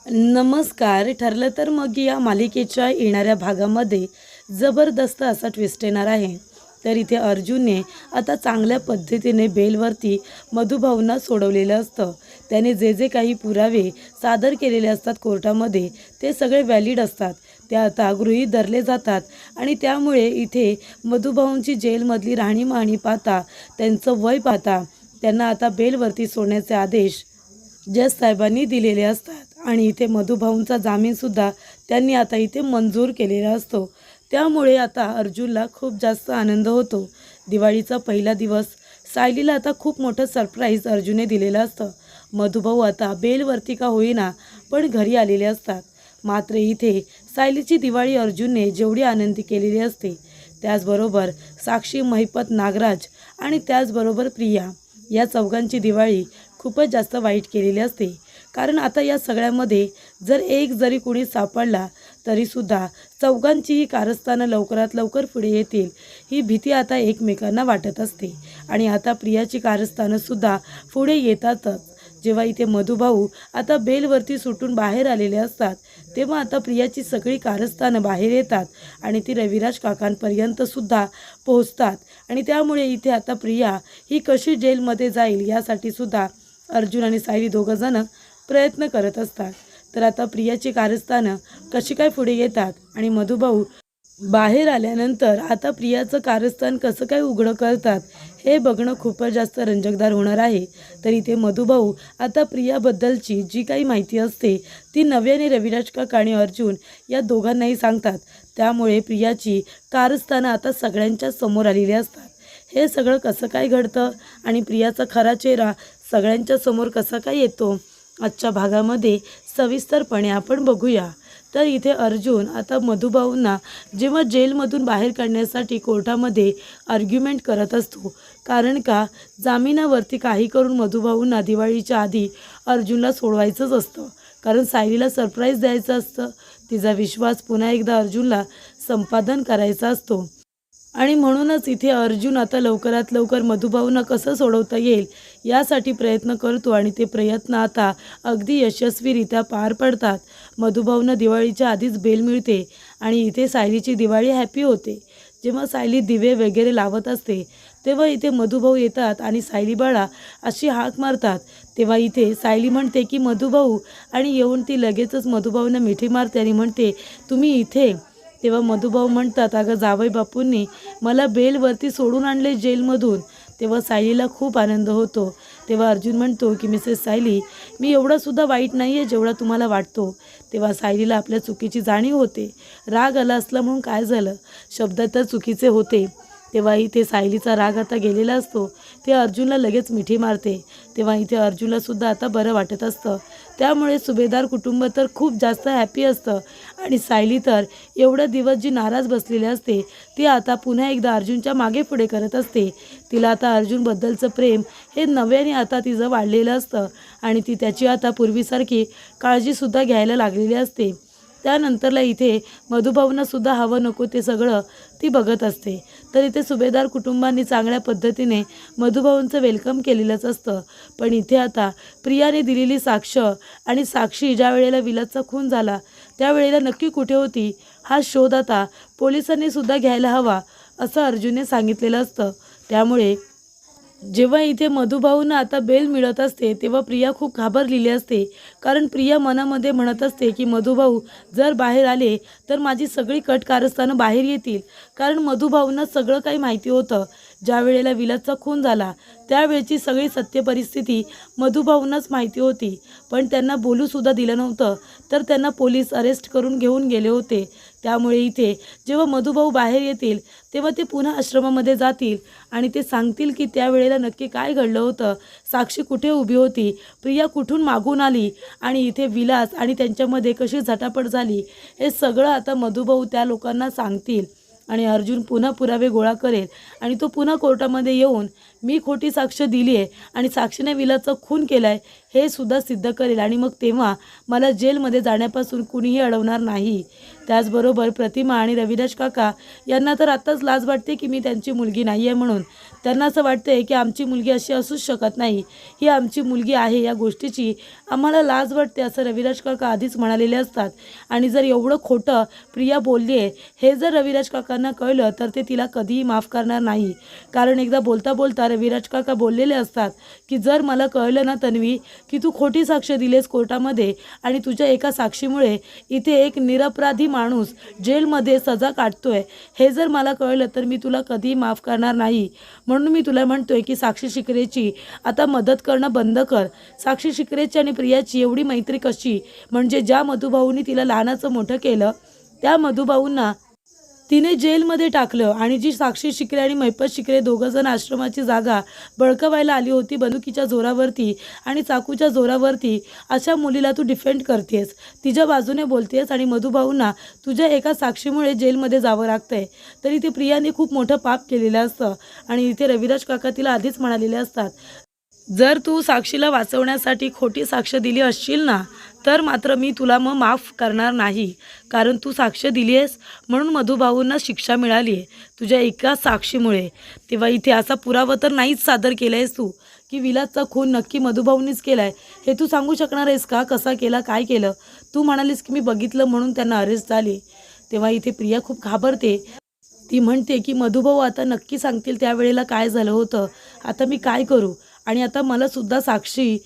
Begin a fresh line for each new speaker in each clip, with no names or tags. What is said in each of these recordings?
नमस्कार. ठरलं तर मग या मालिकेच्या येणाऱ्या भागामध्ये जबरदस्त असा ट्विस्ट येणार आहे. तर इथे अर्जुनने आता चांगल्या पद्धतीने बेलवरती मधुभाऊंना सोडवलेलं असतं. त्याने जे जे काही पुरावे सादर केलेले असतात कोर्टामध्ये ते सगळे व्हॅलिड असतात. ते आता गृहीत धरले जातात आणि त्यामुळे इथे मधुभाऊंची जेलमधली राहणीमानी पाहता, त्यांचं वय पाहता त्यांना आता बेलवरती सोडण्याचे आदेश जज साहेबांनी दिलेले असतात आणि इथे मधुभाऊंचा जामीनसुद्धा त्यांनी आता इथे मंजूर केलेला असतो. त्यामुळे आता अर्जुनला खूप जास्त आनंद होतो. दिवाळीचा पहिला दिवस सायलीला आता खूप मोठं सरप्राईज अर्जुनने दिलेलं असतं. मधुभाऊ आता बेलवरती का होईना पण घरी आलेले असतात. मात्र इथे सायलीची दिवाळी अर्जुनने जेवढी आनंदी केलेली असते त्याचबरोबर साक्षी, महिपत, नागराज आणि त्याचबरोबर प्रिया या चौघांची दिवाळी खूपच जास्त वाईट केलेली असते. कारण आता या सगळ्यामध्ये जर एक जरी कुणी सापडला तरीसुद्धा चौघांचीही कारस्थानं लवकरात लवकर पुढे येतील ही भीती आता एकमेकांना वाटत असते. आणि आता प्रियाची कारस्थानंसुद्धा पुढे येतातच. जेव्हा इथे मधुभाऊ आता बेलवरती सुटून बाहेर आलेले असतात तेव्हा आता प्रियाची सगळी कारस्थानं बाहेर येतात आणि ती रविराज काकांपर्यंतसुद्धा पोहोचतात. आणि त्यामुळे इथे आता प्रिया ही कशी जेलमध्ये जाईल यासाठी सुद्धा अर्जुन आणि सायली दोघंजणं प्रयत्न करत असतात. तर आता प्रियाची कारस्थानं कशी काय पुढे येतात आणि मधुभाऊ बाहेर आल्यानंतर आता प्रियाचं कारस्थान कसं काय उघडं करतात हे बघणं खूपच जास्त रंजकदार होणार आहे. तर इथे मधुभाऊ आता प्रियाबद्दलची जी काही माहिती असते ती नव्याने रविराज काका आणि अर्जुन या दोघांनाही सांगतात. त्यामुळे प्रियाची कारस्थानं आता सगळ्यांच्या समोर आलेली असतात. हे सगळं कसं काय घडतं आणि प्रियाचा खरा चेहरा सगळ्यांच्या समोर कसा काय येतो आजच्या भागामध्ये सविस्तरपणे आपण बघूया. तर इथे अर्जुन आता मधुभाऊंना जेव्हा जेलमधून बाहेर काढण्यासाठी कोर्टामध्ये आर्ग्युमेंट करत असतो. कारण का जामिनावरती काही करून मधुभाऊंना दिवाळीच्या आधी अर्जुनला सोडवायचंच असतं. कारण सायलीला सरप्राईज द्यायचं असतं. तिचा विश्वास पुन्हा एकदा अर्जुनला संपादन करायचा असतो. आणि म्हणूनच इथे अर्जुन आता लवकरात लवकर मधुभाऊंना कसं सोडवता येईल यासाठी प्रयत्न करतो आणि ते प्रयत्न आता अगदी यशस्वीरित्या पार पडतात. मधुभाऊंना दिवाळीच्या आधीच बेल मिळते आणि इथे सायलीची दिवाळी हॅपी होते. जेव्हा सायली दिवे वगैरे लावत असते तेव्हा इथे मधुभाऊ येतात आणि सायली बाळा अशी हाक मारतात. तेव्हा इथे सायली म्हणते की मधुभाऊ आणि येऊन ती लगेचच मधुभाऊंना मिठी मारते आणि म्हणते तुम्ही इथे. तेव्हा मधुभाऊ म्हणतात अगं जावई बापूंनी मला बेलवरती सोडून आणले जेलमधून. तेव्हा सायलीला खूप आनंद होतो. तेव्हा अर्जुन म्हणतो की मिसेस सायली मी एवढासुद्धा वाईट नाही आहे जेवढा तुम्हाला वाटतो. तेव्हा सायलीला आपल्या चुकीची जाणीव होते. राग आला असला म्हणून काय झालं, शब्द तर चुकीचे होते. तेव्हा इथे सायलीचा राग आता गेलेला असतो. ते अर्जुनला लगेच मिठी मारते. तेव्हा इथे अर्जुनलासुद्धा आता बरं वाटत असतं. त्यामुळे सुभेदार कुटुंब तर खूप जास्त हॅपी असतं आणि सायली तर एवढे दिवस जी नाराज बसलेली असते ती आता पुन्हा एकदा अर्जुनच्या मागे पुढे करत असते. तिला आता अर्जुनबद्दलचं प्रेम हे नव्याने आता तिचं वाढलेलं असतं आणि ती त्याची आता पूर्वीसारखी काळजीसुद्धा घ्यायला लागलेली असते. त्यानंतरला इथे मधुभाऊंनासुद्धा हवं नको ते सगळं ती बघत असते. तर इथे सुभेदार कुटुंबांनी चांगल्या पद्धतीने मधुभाऊंचं वेलकम केलेलंच असतं. पण इथे आता प्रियाने दिलेली साक्ष आणि साक्षी ज्या वेळेला विलासचा खून झाला त्यावेळेला नक्की कुठे होती हा शोध आता पोलिसांनीसुद्धा घ्यायला हवा असं अर्जुनने सांगितलेलं असतं. त्यामुळे जेव्हा इथे मधुभाऊंना आता बेल मिळत असते तेव्हा प्रिया खूप घाबरलेली असते. कारण प्रिया मनामध्ये म्हणत असते की मधुभाऊ जर बाहेर आले तर माझी सगळी कट कारस्थानं बाहेर येतील. कारण मधुभाऊंना सगळं काही माहिती होतं. ज्या वेळेला विलासचा खून झाला त्यावेळची सगळी सत्य परिस्थिती मधुभाऊंनाच माहिती होती. पण त्यांना बोलूसुद्धा दिलं नव्हतं तर त्यांना पोलीस अरेस्ट करून घेऊन गेले होते. त्यामुळे इथे जेव्हा मधुभाऊ बाहेर येतील तेव्हा ते पुन्हा आश्रमामध्ये जातील आणि ते सांगतील की त्यावेळेला नक्की काय घडलं होतं, साक्षी कुठे उभी होती, प्रिया कुठून मागून आली आणि इथे विलास आणि त्यांच्यामध्ये कशी झटापट झाली हे सगळं आता मधुभाऊ त्या लोकांना सांगतील. आणि अर्जुन पुन्हा पुरावे गोळा करेल आणि तो पुन्हा कोर्टामध्ये येऊन मी खोटी साक्ष दिली आहे आणि साक्षीने विलासचा खून केला आहे हे सुद्धा सिद्ध करेल आणि मग तेव्हा मला जेलमध्ये जाण्यापासून कुणीही अडवणार नाही. त्याचबरोबर प्रतिमा आणि रविराज काका यांना तर आत्ताच लाज वाटते की मी त्यांची मुलगी नाही आहे म्हणून. त्यांना असं वाटतंय की आमची मुलगी अशी असूच शकत नाही, ही आमची मुलगी आहे या गोष्टीची आम्हाला लाज वाटते असं रविराज काका आधीच म्हणालेले असतात. आणि जर एवढं खोटं प्रिया बोलली आहे हे जर रविराज काकांना कळलं तर ते तिला कधीही माफ करणार नाही. कारण एकदा बोलता बोलता रविराज काका बोललेले असतात की जर मला कळलं ना तन्वी की तू खोटी साक्ष दिलेस कोर्टामध्ये आणि तुझ्या एका साक्षीमुळे इथे एक निरपराधी माणूस जेलमध्ये सजा काढतोय हे जर मला कळलं तर मी तुला कधीही माफ करणार नाही. म्हणून मी तुला म्हणतोय की साक्षी शिकरेची आता मदत करणं बंद कर. साक्षी शिकरेची आणि प्रियाची एवढी मैत्री कशी, म्हणजे ज्या मधुभाऊंनी तिला लहानाचं मोठं केलं त्या मधुभाऊंना तिने जेलमध्ये टाकलं आणि जी साक्षी शिकरे आणि महिपत शिकरे दोघंजण आश्रमाची जागा बळकावायला आली होती बंदुकीच्या जोरावरती आणि चाकूच्या जोरावरती, अशा मुलीला तू डिफेंड करतेस, तिच्या बाजूने बोलतेस आणि मधुभाऊंना तुझ्या एका साक्षीमुळे जेलमध्ये जावं लागतंय. तर इथे प्रियाने खूप मोठं पाप केलेलं असतं आणि इथे रविराज काका तिला आधीच म्हणालेले असतात जर तू साक्षीला वाचवण्यासाठी खोटी साक्ष दिली असशील ना तर मात्र मी तुला मग माफ करणार नाही. कारण तू साक्ष दिली आहेस म्हणून मधुभाऊंना शिक्षा मिळाली आहे तुझ्या एका साक्षीमुळे. तेव्हा इथे असा पुरावा तर नाहीच सादर केला आहेस तू की विलासचा खून नक्की मधुभाऊंनीच केला आहे, हे तू सांगू शकणार आहेस का? कसा केला, काय केलं? तू म्हणालीस की मी बघितलं म्हणून त्यांना अरेस्ट झाले. तेव्हा इथे प्रिया खूप घाबरते. ती म्हणते की मधुभाऊ आता नक्की सांगतील त्यावेळेला काय झालं होतं, आता मी काय करू? आणि आता मलासुद्धा साक्षी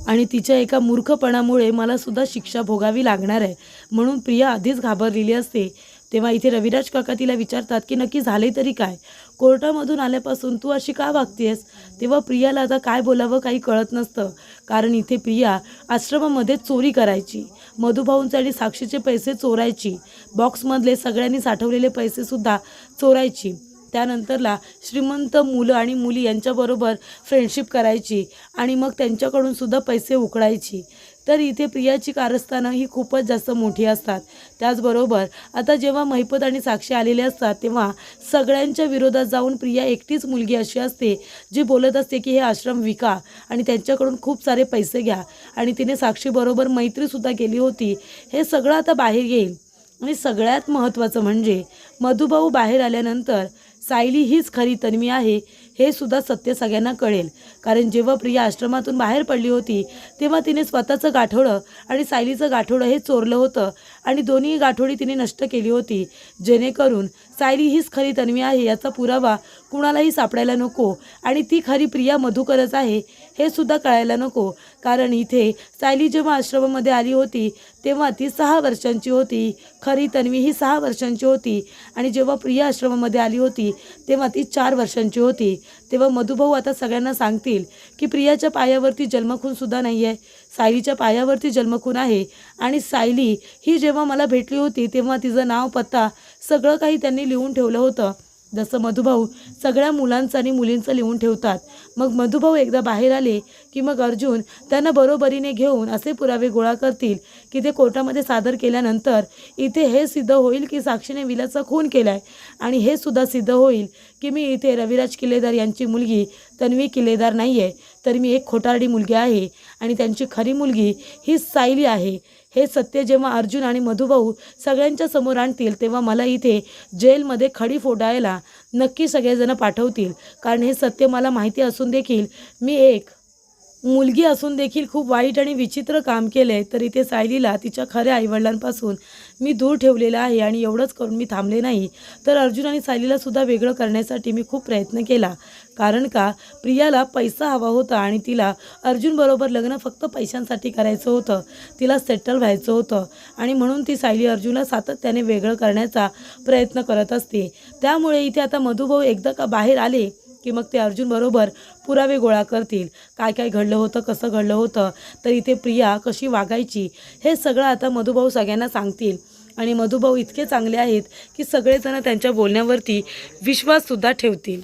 आणि तिच्या एका मूर्खपणामुळे मलासुद्धा शिक्षा भोगावी लागणार आहे. म्हणून प्रिया आधीच घाबरलेली असते. तेव्हा इथे रविराज काका तिला विचारतात की नक्की झाले तरी काय? कोर्टामधून आल्यापासून तू अशी का वागतेस? तेव्हा प्रियाला आता काय बोलावं काही कळत नसतं. कारण इथे प्रिया आश्रमामध्ये चोरी करायची, मधुभाऊंचे आणि साक्षीचे पैसे चोरायची, बॉक्समधले सगळ्यांनी साठवलेले पैसेसुद्धा चोरायची, त्यानंतरला श्रीमंत मुलं आणि मुली यांच्याबरोबर फ्रेंडशिप करायची आणि मग त्यांच्याकडून सुद्धा पैसे उकळायची. तर इथे प्रियाची कारस्थानं ही खूपच जास्त मोठी असतात. त्याचबरोबर आता जेव्हा महिपत आणि साक्षी आलेले असतात तेव्हा सगळ्यांच्या विरोधात जाऊन प्रिया एकटीच मुलगी अशी असते जी बोलत असते की हे आश्रम विका आणि त्यांच्याकडून खूप सारे पैसे घ्या. आणि तिने साक्षीबरोबर मैत्रीसुद्धा केली होती. हे सगळं आता बाहेर येईल. आणि सगळ्यात महत्त्वाचं म्हणजे मधुभाऊ बाहेर आल्यानंतर सायली हीच खरी तन्वी आहे हे सुद्धा सत्य सगळ्यांना कळेल. कारण जेव्हा प्रिया आश्रमातून बाहेर पडली होती तेव्हा तिने स्वतःचं गाठोडं आणि सायलीचं गाठोडं हे चोरलं होतं आणि दोन्ही गाठोडी तिने नष्ट केली होती, जेणेकरून सायली हीच खरी तन्वी आहे याचा पुरावा कुणालाही सापडायला नको आणि ती खरी प्रिया मधुकरच आहे हे सुद्धा कळायला नको. कारण इथे सायली जेव्हा आश्रमामध्ये आली होती तेव्हा ती 6 वर्षांची होती, खरी तन्वी ही 6 वर्षांची होती आणि जेव्हा प्रिया आश्रमामध्ये आली होती तेव्हा ती 4 वर्षांची होती. तेव्हा मधुभाऊ आता सगळ्यांना सांगतील की प्रियाच्या पायावरती जन्मखूनसुद्धा नाही आहे, सायलीच्या पायावरती जन्मखून आहे. आणि सायली ही जेव्हा मला भेटली होती तेव्हा तिचं नाव, पत्ता सगळं काही त्यांनी लिहून ठेवलं होतं, जसं मधुभाऊ सगळ्या मुलांचं आणि मुलींचं लिहून ठेवतात. मग मधुभाऊ एकदा बाहेर आले की मग अर्जुन त्यांना बरोबरीने घेऊन असे पुरावे गोळा करतील की ते कोर्टामध्ये सादर केल्यानंतर इथे हे सिद्ध होईल की साक्षीने विलासचा खून केला आहे आणि हे सुद्धा सिद्ध होईल की मी इथे रविराज किल्लेदार यांची मुलगी तन्वी किल्लेदार नाही आहे, तर मी एक खोटारडी मुलगी आहे आणि त्यांची खरी मुलगी ही सायली आहे. हे सत्य जेव्हा अर्जुन आणि मधुभाऊ सगळ्यांच्या समोर आणतील तेव्हा मला इथे जेलमध्ये खडी फोडायला नक्की सगळेजण पाठवतील. कारण हे सत्य मला माहिती असून देखील मी एक मुलगी असून देखील खूप वाईट आणि विचित्र काम केलं आहे. तर इथे सायलीला तिच्या खऱ्या आईवडिलांपासून मी दूर ठेवलेलं आहे. आणि एवढंच करून मी थांबले नाही, तर अर्जुन आणि सायलीलासुद्धा वेगळं करण्यासाठी मी खूप प्रयत्न केला. कारण का प्रियाला पैसा हवा होता आणि तिला अर्जुनबरोबर लग्न फक्त पैशांसाठी करायचं होतं, तिला सेटल व्हायचं होतं आणि म्हणून ती सायली अर्जुनला सातत्याने वेगळं करण्याचा प्रयत्न करत असते. त्यामुळे इथे आता मधुभाऊ एकदा का बाहेर आले की मग ते अर्जुनबरोबर पुरावे गोळा करतील, काय काय घडलं होतं, कसं घडलं होतं, तर इथे प्रिया कशी वागायची हे सगळं आता मधुभाऊ सगळ्यांना सांगतील. आणि मधुभाऊ इतके चांगले आहेत की सगळेजण त्यांच्या बोलण्यावरती विश्वाससुद्धा ठेवतील.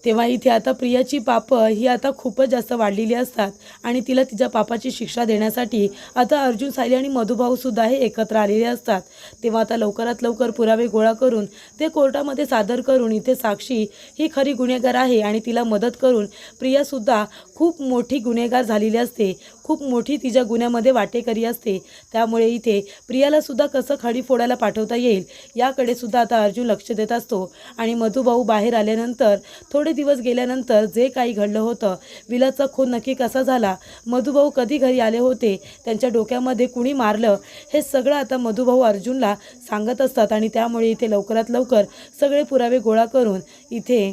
तेव्हा इथे आता प्रियाची पापं ही आता खूपच जास्त वाढलेली असतात आणि तिला तिच्या पापाची शिक्षा देण्यासाठी आता अर्जुन, सायली आणि मधुभाऊसुद्धा हे एकत्र आलेले असतात. तेव्हा आता लवकरात लवकर पुरावे गोळा करून ते कोर्टामध्ये सादर करून इथे साक्षी ही खरी गुन्हेगार आहे आणि तिला मदत करून प्रियासुद्धा खूप मोठी गुन्हेगार झालेली असते, खूप मोठी तिच्या गुन्ह्यामध्ये वाटेकरी असते, त्यामुळे इथे प्रियालासुद्धा कसं खाडी फोडायला पाठवता येईल याकडे सुद्धा आता अर्जुन लक्ष देत असतो. आणि मधुभाऊ बाहेर आल्यानंतर थोडे दिवस गेल्यानंतर जे काही घडलं होतं, विलासचा खून नक्की कसा झाला, मधुभाऊ कधी घरी आले होते, त्यांच्या डोक्यामध्ये कुणी मारलं, हे सगळं आता मधुभाऊ अर्जुनला सांगत असतात. आणि त्यामुळे इथे लवकरात लवकर सगळे पुरावे गोळा करून इथे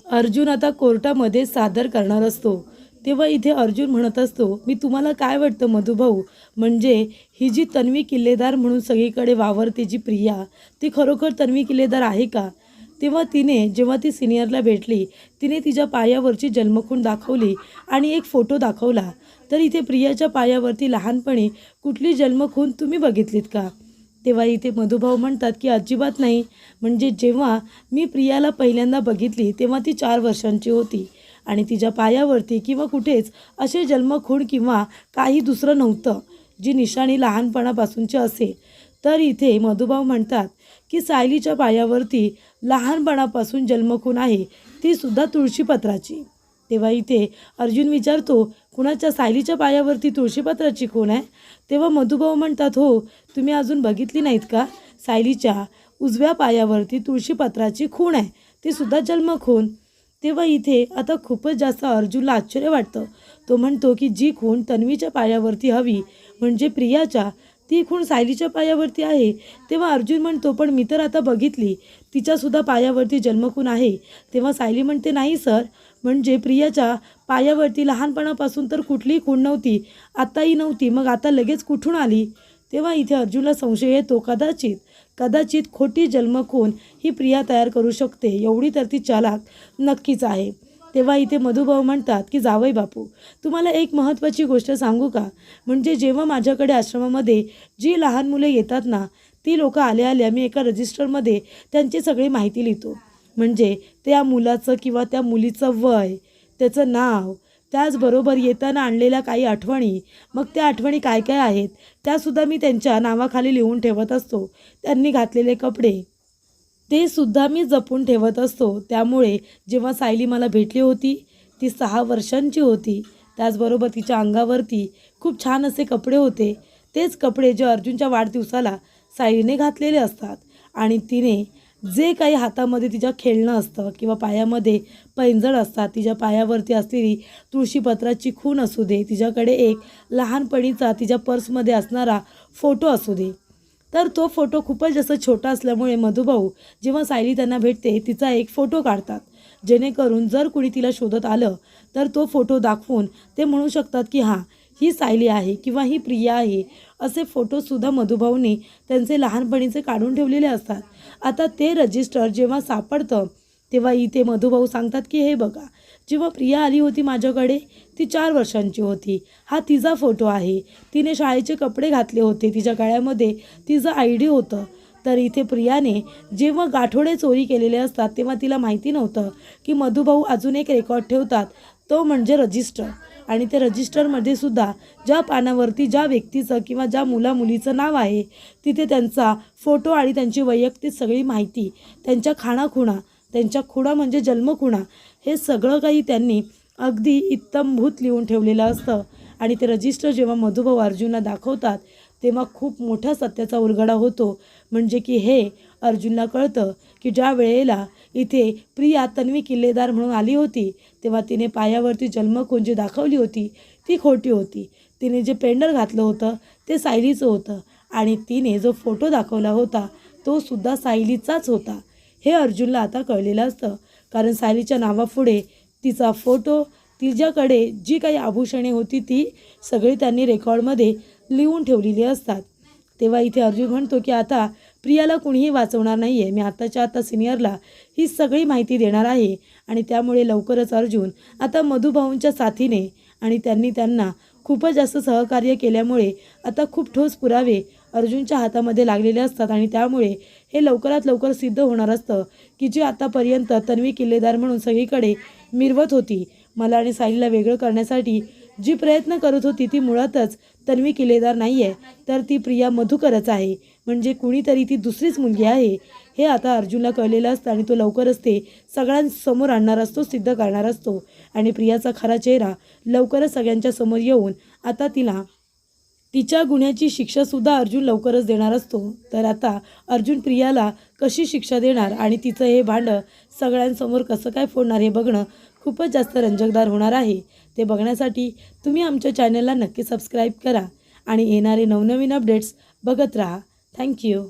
अर्जुन आता कोर्टामध्ये सादर करणार असतो. तेव्हा इथे अर्जुन म्हणत असतो, मी तुम्हाला काय वाटतं मधुभाऊ, म्हणजे ही जी तन्वी किल्लेदार म्हणून सगळीकडे वावरते जी प्रिया, ती खरोखर तन्वी किल्लेदार आहे का? तेव्हा जेव्हा ती सिनियरला भेटली, तिने तिच्या पायावरची जन्मखूण दाखवली आणि एक फोटो दाखवला. तर इथे प्रियाच्या पायावरती लहानपणी कुठली जन्मखूण तुम्ही बघितलीत का? तेव्हा इथे मधुभाऊ म्हणतात की अजिबात नाही, म्हणजे जेव्हा मी प्रियाला पहिल्यांदा बघितली तेव्हा ती 4 वर्षांची होती आणि तिच्या पायावरती किंवा कुठेच असे जन्मखूण किंवा काही दुसरं नव्हतं जी निशाणी लहानपणापासूनची असेल. तर इथे मधुभाऊ म्हणतात की सायलीच्या पायावरती लहानपणापासून जन्मखूण आहे, ती सुद्धा तुळशीपत्राची. तेव्हा इथे अर्जुन विचारतो, कुणाच्या? सायलीच्या पायावरती तुळशीपत्राची खूण आहे? तेव्हा मधुभाऊ म्हणतात, हो, तुम्ही अजून बघितली नाहीत का? सायलीच्या उजव्या पायावरती तुळशीपत्राची खूण आहे, ती सुद्धा जन्मखूण. तेव्हा इथे आता खूपच जास्त अर्जुनला आश्चर्य वाटतं. तो म्हणतो की जी खूण तन्वीच्या पायावरती हवी, म्हणजे प्रियाच्या, ती खूण सायलीच्या पायावरती आहे. तेव्हा अर्जुन म्हणतो, पण मी तर आता बघितली, तिच्यासुद्धा पायावरती जन्मखूण आहे. तेव्हा सायली म्हणते, नाही सर, म्हणजे प्रियाच्या पायावरती लहानपणापासून तर कुठलीही खूण नव्हती, आताही नव्हती, मग आता लगेच कुठून आली? तेव्हा इथे अर्जुनला संशय येतो, कदाचित खोटी जन्मखूण ही प्रिया तयार करू शकते, एवढी तर ती चालाक नक्कीच आहे. तेव्हा इथे मधुभाऊ म्हणतात की जावई बापू, तुम्हाला एक महत्त्वाची गोष्ट सांगू का? म्हणजे जेव्हा माझ्याकडे आश्रमामध्ये जी लहान मुले येतात ना, ती लोक आल्या मी एका रजिस्टरमध्ये त्यांची सगळी माहिती लिहितो. म्हणजे त्या मुलाचं किंवा त्या मुलीचं वय, त्याचं नाव, त्याचबरोबर येताना आणलेल्या काही आठवणी, मग त्या आठवणी काय काय आहेत त्यासुद्धा मी त्यांच्या नावाखाली लिहून ठेवत असतो. त्यांनी घातलेले कपडे ते सुद्धा मी जपून ठेवत असतो. त्यामुळे जेव्हा सायली मला भेटली होती, ती 6 वर्षांची होती. त्याचबरोबर तिच्या अंगावरती खूप छान असे कपडे होते, तेच कपडे जे अर्जुनच्या वाढदिवसाला सायलीने घातलेले असतात. आणि तिने जे काही हातामध्ये तिच्या खेळणं असतं किंवा पायामध्ये पैंजण असतात, तिच्या पायावरती असलेली तुळशीपत्राची खूण असू दे, तिच्याकडे एक लहानपणीचा तिच्या पर्समध्ये असणारा फोटो असू दे, तर तो फोटो खूपच जास्त छोटा असल्यामुळे मधुभाऊ जेव्हा सायली त्यांना भेटते तिचा एक फोटो काढतात, जेणेकरून जर कुणी तिला शोधत आलं तर तो फोटो दाखवून ते म्हणू शकतात की हां, ही सायली आहे किंवा ही प्रिया आहे. असे फोटोसुद्धा मधुभाऊने त्यांचे लहानपणीचे काढून ठेवलेले असतात. आता ते रजिस्टर जेव्हा सापडतं तेव्हा इथे मधुभाऊ सांगतात की हे बघा, जेव्हा प्रिया आली होती माझ्याकडे ती 4 वर्षांची होती, हा तिचा फोटो आहे, तिने शाळेचे कपडे घातले होते, तिच्या गळ्यामध्ये तिचं ID होतं. तर इथे प्रियाने जेव्हा गाठोडे चोरी केलेले असतात तेव्हा तिला माहिती नव्हतं की मधुभाऊ अजून एक रेकॉर्ड ठेवतात, तो म्हणजे रजिस्टर. आणि ते रजिस्टरमध्ये सुद्धा ज्या पानावरती ज्या व्यक्तीचं किंवा ज्या मुलीचं नाव आहे, तिथे त्यांचा फोटो आणि त्यांची वैयक्तिक सगळी माहिती, त्यांच्या खाणाखुणा, त्यांच्या खुणा म्हणजे जन्मखुणा, हे सगळं काही त्यांनी अगदी इत्थंभूत लिहून ठेवलेलं असतं. आणि ते रजिस्टर जेव्हा मधुभाऊ अर्जुनला दाखवतात तेव्हा खूप मोठ्या सत्याचा उलगडा होतो. म्हणजे की हे अर्जुनला कळतं की ज्या वेळेला इथे प्रिया तन्वी किल्लेदार म्हणून आली होती तेव्हा तिने पायावरती जन्मखूण जी दाखवली होती ती खोटी होती. तिने जे पेंडल घातलं होतं ते सायलीचं होतं आणि तिने जो फोटो दाखवला होता तो सुद्धा सायलीचाच होता. हे अर्जुनला आता कळलेलं असतं, कारण सायलीच्या नावापुढे तिचा फोटो, तिच्याकडे जी काही आभूषणे होती ती सगळी त्यांनी रेकॉर्डमध्ये लिहून ठेवलेली असतात. तेव्हा इथे अर्जुन म्हणतो की आता प्रियाला कुणीही वाचवणार नाही आहे, मी आत्ताच्या आत्ता सिनियरला ही सगळी माहिती देणार आहे. आणि त्यामुळे लवकरच अर्जुन आता मधुभाऊंच्या साथीने आणि त्यांना खूपच जास्त सहकार्य केल्यामुळे आता खूप ठोस पुरावे अर्जुनच्या हातामध्ये लागलेले असतात. आणि त्यामुळे हे लवकरात लवकर सिद्ध होणार असतं की जी आतापर्यंत तन्वी किल्लेदार म्हणून सगळीकडे मिरवत होती, मला आणि सायलीला वेगळं करण्यासाठी जी प्रयत्न करत होती, ती मुळातच तन्वी किल्लेदार नाही आहे, तर ती प्रिया मधुकरच आहे. म्हणजे कुणीतरी ती दुसरीच मुलगी आहे हे आता अर्जुनला कळलेलं असतं आणि तो लवकरच ते सगळ्यांसमोर आणणार असतो, सिद्ध करणार असतो आणि प्रियाचा खरा चेहरा लवकरच सगळ्यांच्या समोर येऊन आता तिच्या गुन्ह्याची शिक्षासुद्धा अर्जुन लवकरच देणार असतो. तर आता अर्जुन प्रियाला कशी शिक्षा देणार आणि तिचं हे भांडं सगळ्यांसमोर कसं काय फोडणार हे बघणं खूपच जास्त रंजकदार होणार आहे. ते बघण्यासाठी तुम्ही आमच्या चॅनलला नक्की सबस्क्राईब करा आणि येणारे नवनवीन अपडेट्स बघत राहा. थँक्यू.